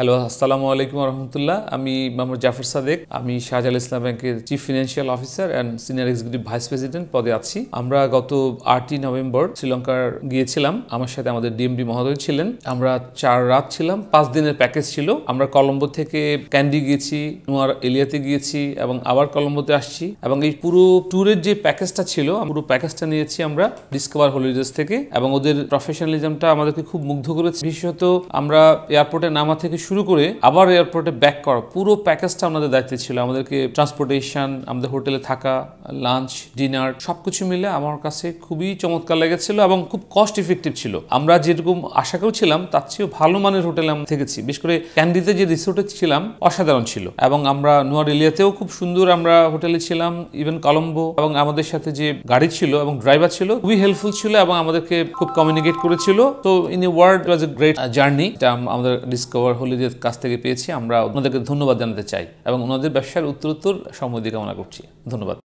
Hello, আসসালামু আলাইকুম রহমতুল্লাহ। আমি মোহাম্মদ জাফর সাদেক। আমি শাহজালাল ইসলাম ব্যাংকের chief financial officer and senior executive vice president পদে আছি। আমরা গত 8ই নভেম্বর শ্রীলঙ্কার গিয়েছিলাম। আমার সাথে আমাদের ডিএমডি মহোদয় ছিলেন। আমরা 4 রাত ছিলাম, 5 দিনের প্যাকেজ ছিল। আমরা কলম্বো থেকে ক্যান্ডি গিয়েছি, নুয়ার এলিয়াতে গিয়েছি এবং আবার কলম্বোতে আসছি। এবং এই পুরো ট্যুরের যে প্যাকেজটা ছিল, পুরো প্যাকেজটা নিয়েছি আমরা ডিসকভার হলিডেজ থেকে। এবং ওদের প্রফেশনালিজমটা আমাদেরকে খুব মুগ্ধ করেছে। বিশেষত আমরা এয়ারপোর্টে নামা থেকে শুরু করে আবার এয়ারপোর্টে ব্যাক করা, পুরো প্যাকেজটা আমাদের দায়িত্বে ছিল। আমাদেরকে ট্রান্সপোর্টেশন, আমাদের হোটেলে থাকা, লাঞ্চ, ডিনার সবকিছু মিলে আমার কাছে খুবই চমৎকার লেগেছিল এবং খুব কস্ট ইফেক্টিভ ছিল। আমরা যেরকম আশা করেছিলাম তার চেয়েও ভালো মানের হোটেলে আমরা থেকেছি। বিশেষ করে ক্যান্ডিতে যে রিসোর্টে ছিলাম অসাধারণ ছিল। এবং আমরা নুয়ার এলিয়াতেও খুব সুন্দর আমরা হোটেলে ছিলাম। ইভেন কলম্বো এবং আমাদের সাথে যে গাড়ি ছিল এবং ড্রাইভার ছিল খুবই হেল্পফুল ছিল এবং আমাদেরকে খুব কমিউনিকেট করেছিল। তো in a word it was a great journey. এটা আমাদের ডিসকভার হলিডের কাছ থেকে পেয়েছি। আমরা ওনাদেরকে ধন্যবাদ জানাতে চাই এবং ওনাদের ব্যবসার উত্তরোত্তর সমৃদ্ধি কামনা করছি। ধন্যবাদ।